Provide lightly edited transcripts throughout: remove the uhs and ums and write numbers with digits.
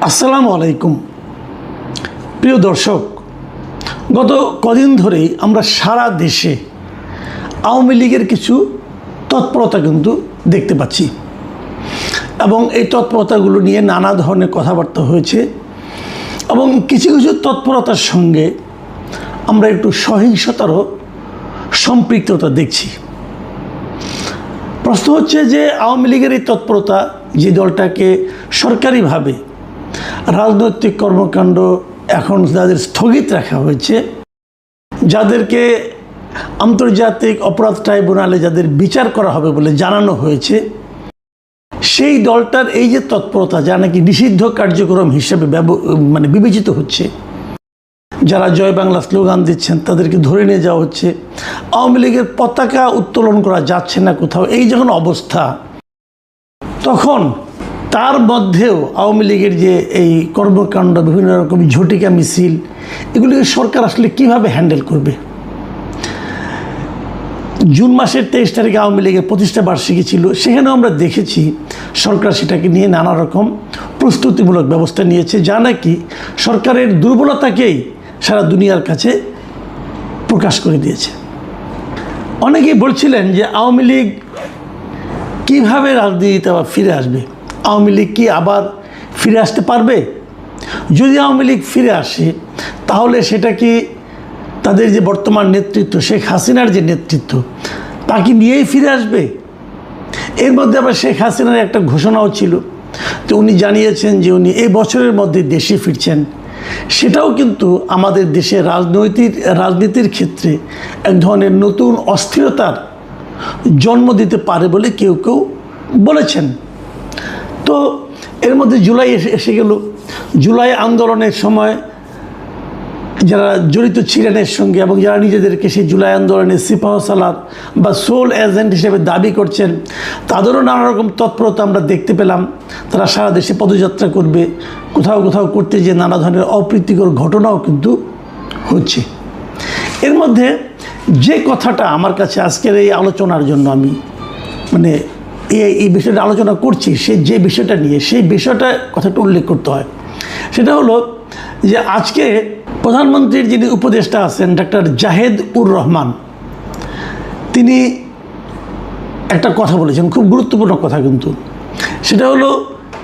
আসসালামু আলাইকুম প্রিয় দর্শক, গত কদিন ধরেই আমরা সারা দেশে আওয়ামী লীগের কিছু তৎপরতা কিন্তু দেখতে পাচ্ছি এবং এই তৎপরতাগুলো নিয়ে নানা ধরনের কথাবার্তা হয়েছে এবং কিছু কিছু তৎপরতার সঙ্গে আমরা একটু সহিংসতারও সম্পৃক্ততা দেখছি। প্রশ্ন হচ্ছে যে আওয়ামী লীগের এই তৎপরতা, যে দলটাকে সরকারিভাবে রাজনৈতিক কর্মকাণ্ড এখন যাদের স্থগিত রাখা হয়েছে, যাদেরকে আন্তর্জাতিক অপরাধ ট্রাইব্যুনালে যাদের বিচার করা হবে বলে জানানো হয়েছে, সেই দলটার এই যে তৎপরতা, যা নাকি নিষিদ্ধ কার্যক্রম হিসেবে বিবেচিত হচ্ছে, যারা জয় বাংলা স্লোগান দিচ্ছেন তাদেরকে ধরে নিয়ে যাওয়া হচ্ছে, আওয়ামী লীগের পতাকা উত্তোলন করা যাচ্ছে না কোথাও, এই যখন অবস্থা, তখন তার মধ্যেও আওয়ামী লীগের যে এই কর্মকাণ্ড, বিভিন্ন রকম ঝটিকা মিছিল, এগুলিকে সরকার আসলে কীভাবে হ্যান্ডেল করবে? জুন মাসের 23 তারিখে আওয়ামী লীগের প্রতিষ্ঠা বার্ষিকী ছিল, সেখানেও আমরা দেখেছি সরকার সেটাকে নিয়ে নানা রকম প্রস্তুতিমূলক ব্যবস্থা নিয়েছে, যা নাকি সরকারের দুর্বলতাকেই সারা দুনিয়ার কাছে প্রকাশ করে দিয়েছে। অনেকেই বলছিলেন যে আওয়ামী লীগ কীভাবে রাজনীতিতে আবার ফিরে আসবে, আওয়ামী লীগ কি আবার ফিরে আসতে পারবে? যদি আওয়ামী লীগ ফিরে আসে তাহলে সেটা কি তাদের যে বর্তমান নেতৃত্ব, শেখ হাসিনার যে নেতৃত্ব, তাকে নিয়েই ফিরে আসবে? এর মধ্যে আবার শেখ হাসিনার একটা ঘোষণাও ছিল, তো উনি জানিয়েছেন যে উনি এই বছরের মধ্যে দেশে ফিরছেন। সেটাও কিন্তু আমাদের দেশের রাজনীতির ক্ষেত্রে এক ধরনের নতুন অস্থিরতার জন্ম দিতে পারে বলে কেউ কেউ বলেছেন। তো এর মধ্যে জুলাই এসে গেল। জুলাই আন্দোলনের সময় যারা জড়িত ছিলেন এর সঙ্গে এবং যারা নিজেদেরকে সেই জুলাই আন্দোলনের সিপাহসালার বা সোল এজেন্ট হিসেবে দাবি করছেন, তাদেরও নানা রকম তৎপরতা আমরা দেখতে পেলাম। তারা সারা দেশে পদযাত্রা করবে, কোথাও কোথাও করতে যে নানা ধরনের অপ্রীতিকর ঘটনাও কিন্তু হচ্ছে। এর মধ্যে যে কথাটা আমার কাছে আজকের এই আলোচনার জন্য আমি এই বিষয়টা আলোচনা করছি, যে বিষয়টা নিয়ে, সেই বিষয়টা কথাটা উল্লেখ করতে হয়। সেটা হলো যে আজকে প্রধানমন্ত্রীর যিনি উপদেষ্টা আছেন ডক্টর জাহেদ-উর-রহমান, তিনি একটা কথা বলেছেন, খুব গুরুত্বপূর্ণ কথা কিন্তু। সেটা হলো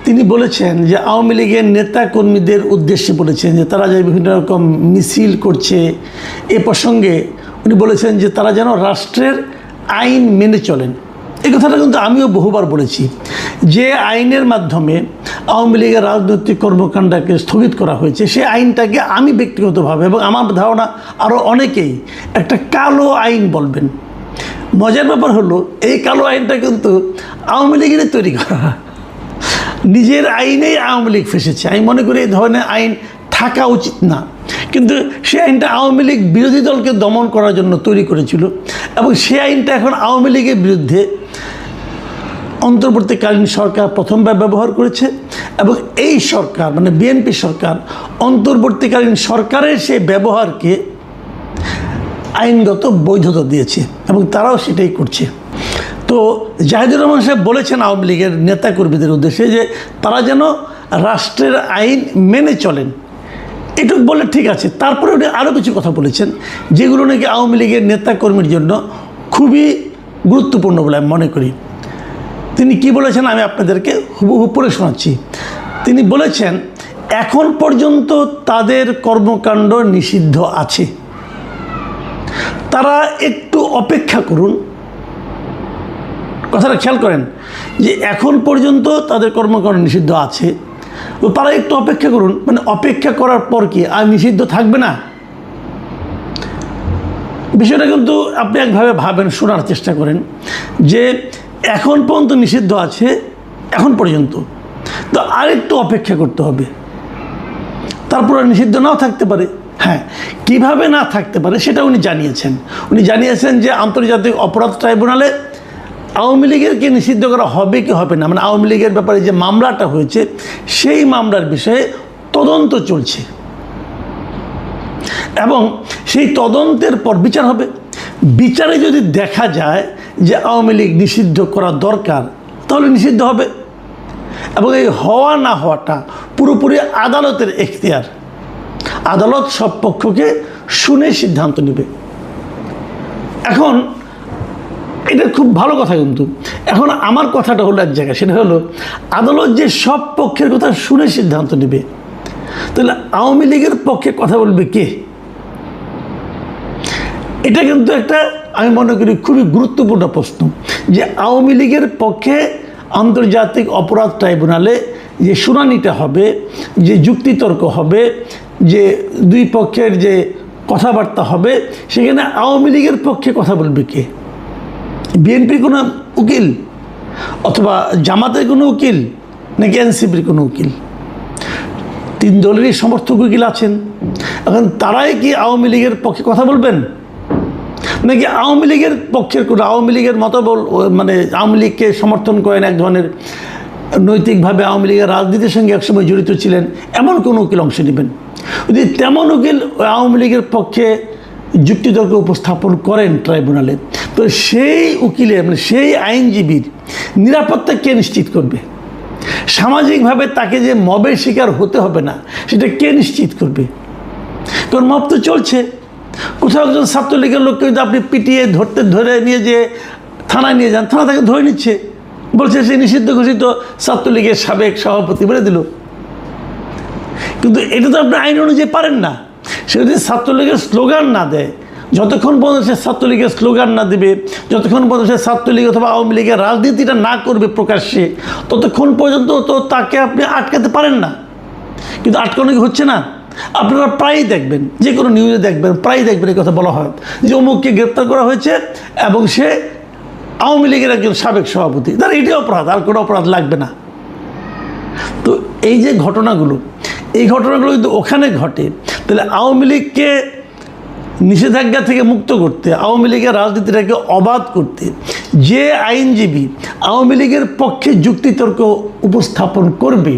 তিনি বলেছেন যে আওয়ামী লীগের নেতা কর্মীদের উদ্দেশ্যে বলেছেন যে তারা যে বিভিন্ন রকম মিছিল করছে, এ প্রসঙ্গে উনি বলেছেন যে তারা যেন রাষ্ট্রের আইন মেনে চলেন। এই কথাটা কিন্তু আমিও বহুবার বলেছি, যে আইনের মাধ্যমে আওয়ামী লীগের রাজনৈতিক কর্মকাণ্ডকে স্থগিত করা হয়েছে, সেই আইনটাকে আমি ব্যক্তিগতভাবে এবং আমার ধারণা আরও অনেকেই একটা কালো আইন বলবেন। মজার ব্যাপার হলো এই কালো আইনটা কিন্তু আওয়ামী লীগের তৈরি করা, নিজের আইনেই আওয়ামী লীগ ফেসেছে। আমি মনে করি এই ধরনের আইন থাকা উচিত না, কিন্তু সেই আইনটা আওয়ামী লীগ বিরোধী দলকে দমন করার জন্য তৈরি করেছিল এবং সেই আইনটা এখন আওয়ামী লীগের বিরুদ্ধে অন্তর্বর্তীকালীন সরকার প্রথমবার ব্যবহার করেছে এবং এই সরকার বিএনপি সরকার অন্তর্বর্তীকালীন সরকারের সেই ব্যবহারকে আইনগত বৈধতা দিয়েছে এবং তারাও সেটাই করছে। তো জাহিদুর রহমান সাহেব বলেছেন আওয়ামী লীগের নেতাকর্মীদের উদ্দেশ্যে যে তারা যেন রাষ্ট্রের আইন মেনে চলেন। এটুকু বলে ঠিক আছে, তারপরে উনি আরও কিছু কথা বলেছেন যেগুলো নাকি আওয়ামী লীগের নেতাকর্মীর জন্য খুবই গুরুত্বপূর্ণ বলে আমি মনে করি। তিনি কি বলেছেন আমি আপনাদেরকে হুবহু পড়ে শোনাচ্ছি। তিনি বলেছেন, এখন পর্যন্ত তাদের কর্মকাণ্ড নিষিদ্ধ আছে, তারা একটু অপেক্ষা করুন। কথাটা খেয়াল করেন যে এখন পর্যন্ত তাদের কর্মকাণ্ড নিষিদ্ধ আছে, তো তারা একটু অপেক্ষা করুন। অপেক্ষা করার পর কি আর নিষিদ্ধ থাকবে না? বিষয়টা কিন্তু আপনি একভাবে ভাবেন, শোনার চেষ্টা করেন যে এখন পর্যন্ত নিষিদ্ধ আছে, এখন পর্যন্ত, তো আর একটু অপেক্ষা করতে হবে, তারপরে নিষিদ্ধ নাও থাকতে পারে। হ্যাঁ, কিভাবে না থাকতে পারে সেটা উনি জানিয়েছেন। উনি জানিয়েছেন যে আন্তর্জাতিক অপরাধ ট্রাইব্যুনালে আওয়ামী লীগেরকে নিষিদ্ধ করা হবে কি হবে না, আওয়ামী লীগের ব্যাপারে যে মামলাটা হয়েছে সেই মামলার বিষয়ে তদন্ত চলছে এবং সেই তদন্তের পর বিচার হবে। বিচারে যদি দেখা যায় যে আওয়ামী লীগ নিষিদ্ধ করা দরকার, তাহলে নিষিদ্ধ হবে। এবং এই হওয়া না হওয়াটা পুরোপুরি আদালতের এখতিয়ার। আদালত সব পক্ষকে শুনে সিদ্ধান্ত নেবে। এখন এটা খুব ভালো কথা, কিন্তু এখন আমার কথাটা হলো এক জায়গায়, সেটা হলো আদালত যে সব পক্ষের কথা শুনে সিদ্ধান্ত নেবে, তাহলে আওয়ামী লীগের পক্ষে কথা বলবে কে? এটা কিন্তু একটা আমি মনে করি খুবই গুরুত্বপূর্ণ প্রশ্ন, যে আওয়ামী লীগের পক্ষে আন্তর্জাতিক অপরাধ ট্রাইব্যুনালে যে শুনানিটা হবে, যে যুক্তিতর্ক হবে, যে দুই পক্ষের যে কথাবার্তা হবে, সেখানে আওয়ামী লীগের পক্ষে কথা বলবে কে? বিএনপির কোনো উকিল, অথবা জামাতের কোনো উকিল, নাকি এনসিপির কোনো উকিল? তিন দলেরই সমর্থক উকিল আছেন। এখন তারাই কি আওয়ামী লীগের পক্ষে কথা বলবেন, নাকি আওয়ামী লীগের পক্ষের কোনো, আওয়ামী লীগের মতবল মানে আওয়ামী লীগকে সমর্থন করেন, এক ধরনের নৈতিকভাবে আওয়ামী লীগের রাজনীতির সঙ্গে একসময় জড়িত ছিলেন, এমন কোনো উকিল অংশ নেবেন? যদি তেমন উকিল আওয়ামী লীগের পক্ষে যুক্তিতর্ক উপস্থাপন করেন ট্রাইব্যুনালে, তো সেই উকিলের মানে সেই আইনজীবীর নিরাপত্তা কে নিশ্চিত করবে? সামাজিকভাবে তাকে যে মবের শিকার হতে হবে না, সেটা কে নিশ্চিত করবে? কারণ মব তো চলছে। কোথাও একজন ছাত্রলীগের লোককে যদি আপনি পিটিয়ে ধরে নিয়ে যে থানায় নিয়ে যান, থানা তাকে ধরে নিচ্ছে, বলছে সে নিষিদ্ধ ঘোষিত ছাত্রলীগের সাবেক সভাপতি বলে দিল। কিন্তু এটা তো আপনি আইন অনুযায়ী পারেন না। সে যদি ছাত্রলীগের স্লোগান না দেয়, যতক্ষণ পর্যন্ত সে ছাত্রলীগের স্লোগান না দেবে, যতক্ষণ পর্যন্ত সে ছাত্রলীগ অথবা আওয়ামী লীগের রাজনীতিটা না করবে প্রকাশ্যে, ততক্ষণ পর্যন্ত তো তাকে আপনি আটকাতে পারেন না। কিন্তু আটকানো কি হচ্ছে না? আপনারা প্রায়ই দেখবেন, যে কোনো নিউজে দেখবেন, প্রায়ই দেখবেন এই কথা বলা হয় যে অমুককে গ্রেপ্তার করা হয়েছে এবং সে আওয়ামী লীগের একজন সাবেক সভাপতি। তার এটাই অপরাধ, আর কোনো অপরাধ লাগবে না। তো এই যে ঘটনাগুলো, এই ঘটনাগুলো যদি ওখানে ঘটে, তাহলে আওয়ামী লীগকে নিষেধাজ্ঞা থেকে মুক্ত করতে, আওয়ামী লীগের রাজনীতিটাকে অবাধ করতে যে আইনজীবী আওয়ামী লীগের পক্ষে যুক্তিতর্ক উপস্থাপন করবে,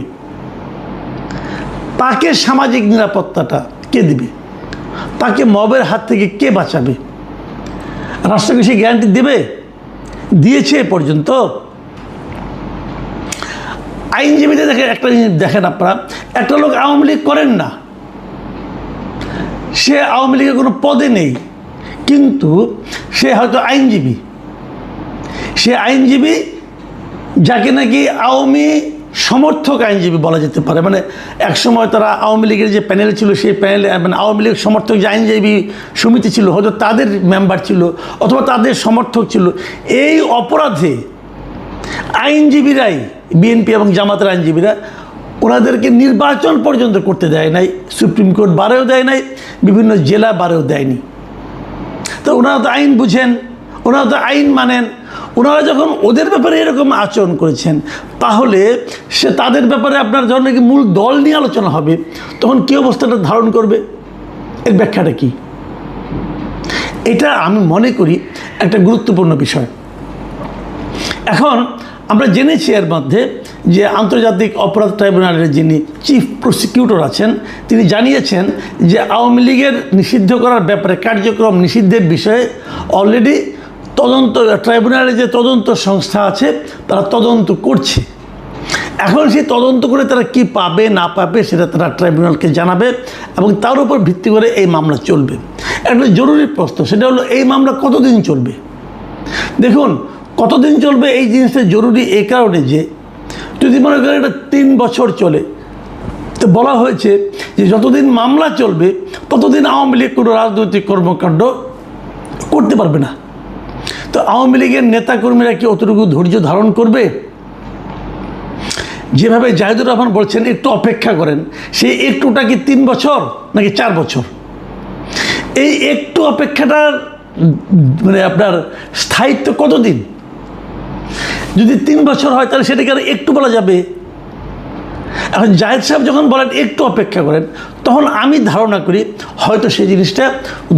তাকে সামাজিক নিরাপত্তাটা কে দিবে? তাকে মবের হাত থেকে কে বাঁচাবে? রাষ্ট্রকে সে গ্যারান্টি দেবে? দিয়েছে এ পর্যন্ত? আইনজীবীদের দেখেন, একটা জিনিস দেখেন আপনারা, একটা লোক আওয়ামী লীগ করেন না, সে আওয়ামী লীগের কোনো পদে নেই, কিন্তু সে হয়তো আইনজীবী। সে আইনজীবী যাকে নাকি আওয়ামী সমর্থক আইনজীবী বলা যেতে পারে। মানে একসময় তারা আওয়ামী লীগের যে প্যানেল ছিল, সেই প্যানেলে মানে আওয়ামী লীগ সমর্থক যে আইনজীবী সমিতি ছিল, হয়তো তাদের মেম্বার ছিল অথবা তাদের সমর্থক ছিল। এই অপরাধে আইনজীবীরাই, বিএনপি এবং জামাতের আইনজীবীরা, ওনাদেরকে নির্বাচন পর্যন্ত করতে দেয় নাই, সুপ্রিম কোর্ট বারেও দেয় নাই, বিভিন্ন জেলা বারেও দেয়নি। তো ওনারা তো আইন বুঝেন, ওনারা তো আইন মানেন। ওনারা যখন ওদের ব্যাপারে এরকম আচরণ করেছেন, তাহলে সে তাদের ব্যাপারে আপনার যখন নাকি মূল দল নিয়ে আলোচনা হবে, তখন কী অবস্থাটা ধারণ করবে? এর ব্যাখ্যাটা কি? এটা আমি মনে করি একটা গুরুত্বপূর্ণ বিষয়। এখন আমরা জেনেছি এর মধ্যে যে আন্তর্জাতিক অপরাধ ট্রাইব্যুনালের যিনি চিফ প্রসিকিউটর আছেন, তিনি জানিয়েছেন যে আওয়ামী লীগের নিষিদ্ধ করার ব্যাপারে, কার্যক্রম নিষিদ্ধের বিষয়ে অলরেডি তদন্ত, ট্রাইব্যুনালের যে তদন্ত সংস্থা আছে তারা তদন্ত করছে। এখন সেই তদন্ত করে তারা কি পাবে না পাবে সেটা তারা ট্রাইব্যুনালকে জানাবে এবং তার উপর ভিত্তি করে এই মামলা চলবে। একটা জরুরি প্রশ্ন, সেটা হলো এই মামলা কতদিন চলবে? দেখুন, কতদিন চলবে এই জিনিসটা জরুরি এই কারণে যে যদি মনে করেন এটা 3 বছর চলে, তো বলা হয়েছে যে যতদিন মামলা চলবে ততদিন আওয়ামী লীগ কোনো রাজনৈতিক কর্মকাণ্ড করতে পারবে না। তো আওয়ামী লীগের নেতাকর্মীরা কি অতটুকু ধৈর্য ধারণ করবে? যেভাবে জাহিদুর রহমান বলছেন একটু অপেক্ষা করেন, সেই একটুটা কি 3 বছর নাকি 4 বছর? এই একটু অপেক্ষাটার মানে আপনার স্থায়িত্ব কতদিন? যদি 3 বছর হয় তাহলে সেটাকে আর একটু বলা যাবে? এখন জাহিদ সাহেব যখন বলেন একটু অপেক্ষা করেন, তখন আমি ধারণা করি হয়তো সেই জিনিসটা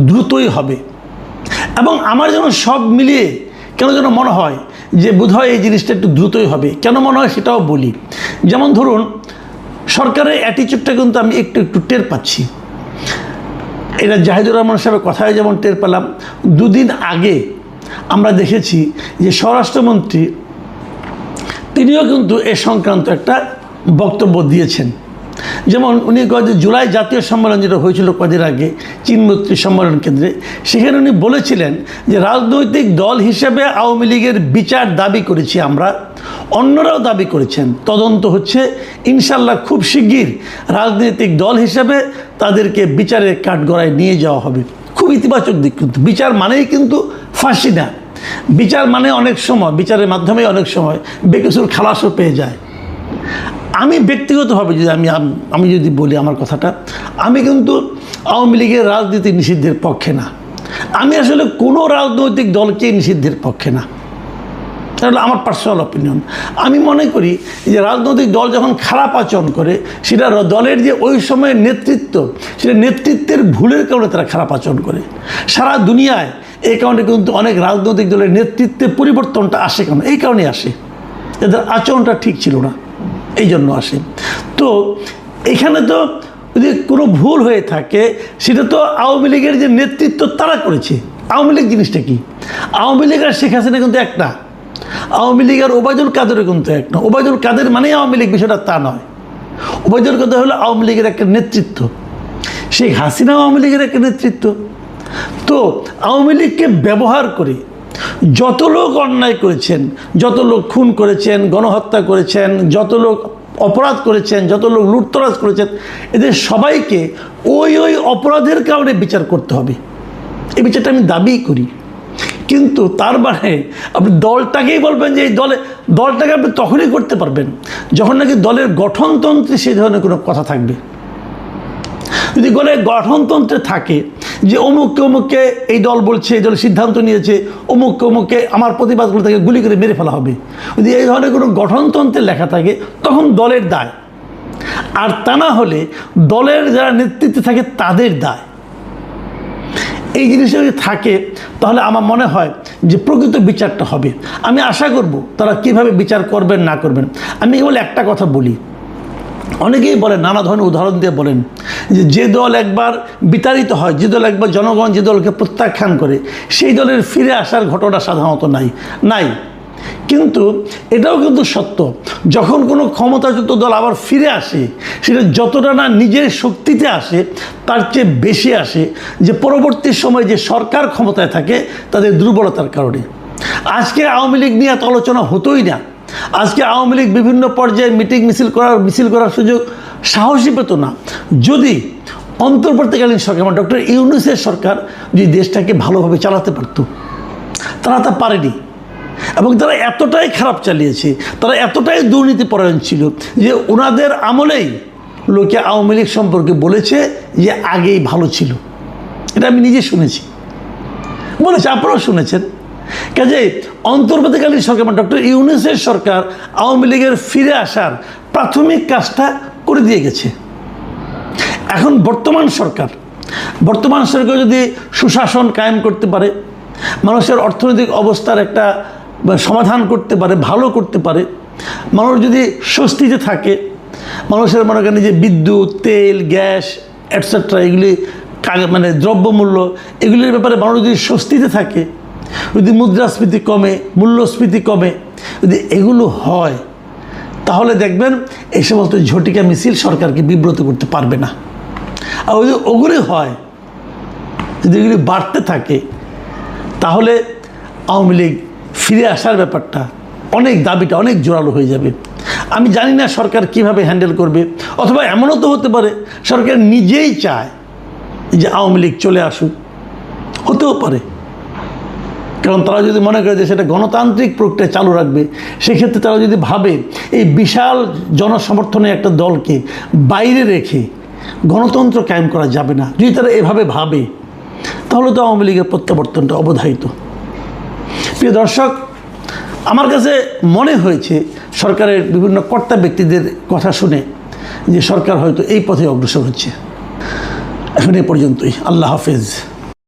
দ্রুতই হবে। এবং আমার যেন সব মিলিয়ে কেন যেন মনে হয় যে বোধহয় এই জিনিসটা একটু দ্রুতই হবে। কেন মনে হয় সেটাও বলি। যেমন ধরুন, সরকারের অ্যাটিচিউডটা কিন্তু আমি একটু একটু টের পাচ্ছি। এটা জাহিদুর রহমান সাহেবের কথায় যেমন টের পেলাম, 2 দিন আগে আমরা দেখেছি যে স্বরাষ্ট্রমন্ত্রী তিনিও কিন্তু এ সংক্রান্ত একটা বক্তব্য দিয়েছেন। যেমন উনি কয়েক জুলাই জাতীয় সম্মেলন যেটা হয়েছিল কদিন আগে চীনমৈত্রী সম্মেলন কেন্দ্রে, সেখানে উনি বলেছিলেন যে রাজনৈতিক দল হিসেবে আওয়ামী লীগের বিচার দাবি করেছি আমরা, অন্যরাও দাবি করেছেন, তদন্ত হচ্ছে, ইনশাল্লাহ খুব শিগগির রাজনৈতিক দল হিসেবে তাদেরকে বিচারের কাঠগড়ায় নিয়ে যাওয়া হবে। খুব ইতিবাচক দিক, কিন্তু বিচার মানেই কিন্তু ফাঁসি না। বিচার মানে অনেক সময় বিচারের মাধ্যমে অনেক সময় বেকসুর খালাসও পেয়ে যায়। আমি ব্যক্তিগতভাবে যদি আমি যদি বলি আমার কথাটা, আমি কিন্তু আওয়ামী লীগের রাজনীতি নিষিদ্ধের পক্ষে না। আমি আসলে কোনো রাজনৈতিক দলকে নিষিদ্ধের পক্ষে না, তাহলে আমার পার্সোনাল অপিনিয়ন। আমি মনে করি যে রাজনৈতিক দল যখন খারাপ আচরণ করে, সেটা দলের যে ওই সময়ের নেতৃত্ব, সেটা নেতৃত্বের ভুলের কারণে তারা খারাপ আচরণ করে। সারা দুনিয়ায় এই কারণে কিন্তু অনেক রাজনৈতিক দলের নেতৃত্বে পরিবর্তনটা আসে, কেন এই কারণে আসে, এদের আচরণটা ঠিক ছিল না, এই জন্য আসে। তো এখানে তো যদি কোনো ভুল হয়ে থাকে, সেটা তো আওয়ামী লীগের যে নেতৃত্ব তারা করেছে। আওয়ামী লীগ জিনিসটা কি? আওয়ামী লীগ আর শেখ হাসিনা কিন্তু এক না, আওয়ামী লীগ আর ওবায়দুল কাদেরও কিন্তু এক না। ওবায়দুল কাদের মানেই আওয়ামী লীগ, বিষয়টা তা নয়। ওবায়দুল কাদের হলো আওয়ামী লীগের একটা নেতৃত্ব, শেখ হাসিনাও আওয়ামী লীগের একটা নেতৃত্ব। তো আওয়ামী লীগকে ব্যবহার করে যত লোক অন্যায় করেছেন, যত লোক খুন করেছেন, গণহত্যা করেছেন, যত লোক অপরাধ করেছেন, যত লোক লুটতরাজ করেছেন, এদের সবাইকে ওই অপরাধের কারণে বিচার করতে হবে। এই বিচারটা আমি দাবি করি। কিন্তু তার মানে আপনি দলটাকেই বলবেন যে এই দলটাকে আপনি তখনই করতে পারবেন যখন নাকি দলের গঠনতন্ত্রে সেই ধরনের কোনো কথা থাকবে। যদি দলের গঠনতন্ত্রে থাকে যে অমুককে অমুককে এই দল বলছে, এই দল সিদ্ধান্ত নিয়েছে, অমুককে অমুককে আমার প্রতিবাদগুলো তাকে গুলি করে মেরে ফেলা হবে, যদি এই ধরনের কোনো গঠনতন্ত্রে লেখা থাকে, তখন দলের দায়। আর তা না হলে দলের যারা নেতৃত্বে থাকে তাদের দায়। এই জিনিসটা যদি থাকে, তাহলে আমার মনে হয় যে প্রকৃত বিচারটা হবে। আমি আশা করব তারা কিভাবে বিচার করবেন না করবেন। আমি কেবল একটা কথা বলি, অনেকেই বলেন, নানা ধরনের উদাহরণ দিয়ে বলেন যে দল একবার বিতাড়িত হয়, যে দল একবার জনগণ যে দলকে প্রত্যাখ্যান করে, সেই দলের ফিরে আসার ঘটনা সাধারণত নাই। কিন্তু এটাও কিন্তু সত্য, যখন কোনো ক্ষমতাযুক্ত দল আবার ফিরে আসে, সেটা যতটা না নিজের শক্তিতে আসে, তার চেয়ে বেশি আসে যে পরবর্তী সময়ে যে সরকার ক্ষমতায় থাকে তাদের দুর্বলতার কারণে। আজকে আওয়ামী লীগ নিয়ে এত আলোচনা হতোই না। আজকে আওয়ামী লীগ বিভিন্ন পর্যায়ে মিছিল করার সুযোগ সাহসী পেত না, যদি অন্তর্বর্তীকালীন সরকার মানে ডক্টর ইউনূসের সরকার যদি দেশটাকে ভালোভাবে চালাতে পারত। তারা তা পারেনি, এবং তারা এতটাই খারাপ চালিয়েছে, তারা এতটাই দুর্নীতিপরায়ণ ছিল যে ওনাদের আমলেই লোকে আওয়ামী লীগ সম্পর্কে বলেছে যে আগেই ভালো ছিল। এটা আমি নিজে শুনেছি, বলেছে, আপনারাও শুনেছেন। কাজেই অন্তর্বর্তীকালীন সরকার মানে ডক্টর ইউনূসের সরকার আওয়ামী লীগের ফিরে আসার প্রাথমিক কাজটা করে দিয়ে গেছে। এখন বর্তমান সরকার যদি সুশাসন কায়েম করতে পারে, মানুষের অর্থনৈতিক অবস্থার একটা সমাধান করতে পারে, ভালো করতে পারে, মানুষ যদি স্বস্তিতে থাকে, মানুষের মনে করেন যে বিদ্যুৎ, তেল, গ্যাস এটসেট্রা এগুলি মানে দ্রব্যমূল্য এগুলির ব্যাপারে মানুষ যদি স্বস্তিতে থাকে, যদি মুদ্রাস্ফীতি কমে, মূল্যস্ফীতি কমে, যদি এগুলো হয়, তাহলে দেখবেন এই সমস্ত ঝটিকা মিছিল সরকারকে বিব্রত করতে পারবে না। আর যদি ওগুলি হয়, যদি এগুলি বাড়তে থাকে, তাহলে আওয়ামী লীগ ফিরে আসার ব্যাপারটা দাবিটা অনেক জোরালো হয়ে যাবে। আমি জানি না সরকার কিভাবে হ্যান্ডেল করবে, অথবা এমনও তো হতে পারে সরকার নিজেই চায় যে আওয়ামী লীগ চলে আসুক, হতেও পারে। কারণ তারা যদি মনে করে যে সেটা গণতান্ত্রিক প্রক্রিয়া চালু রাখবে, সেক্ষেত্রে তারা যদি ভাবে এই বিশাল জনসমর্থনে একটা দলকে বাইরে রেখে গণতন্ত্র কায়েম করা যাবে না, যদি তারা এভাবে ভাবে, তাহলে তো আওয়ামী লীগের প্রত্যাবর্তনটা অবধারিত। প্রিয় দর্শক, আমার কাছে মনে হয়েছে সরকারের বিভিন্ন কর্তা ব্যক্তিদের কথা শুনে যে সরকার হয়তো এই পথে অগ্রসর হচ্ছে। এখন এ পর্যন্তই। আল্লাহ হাফেজ।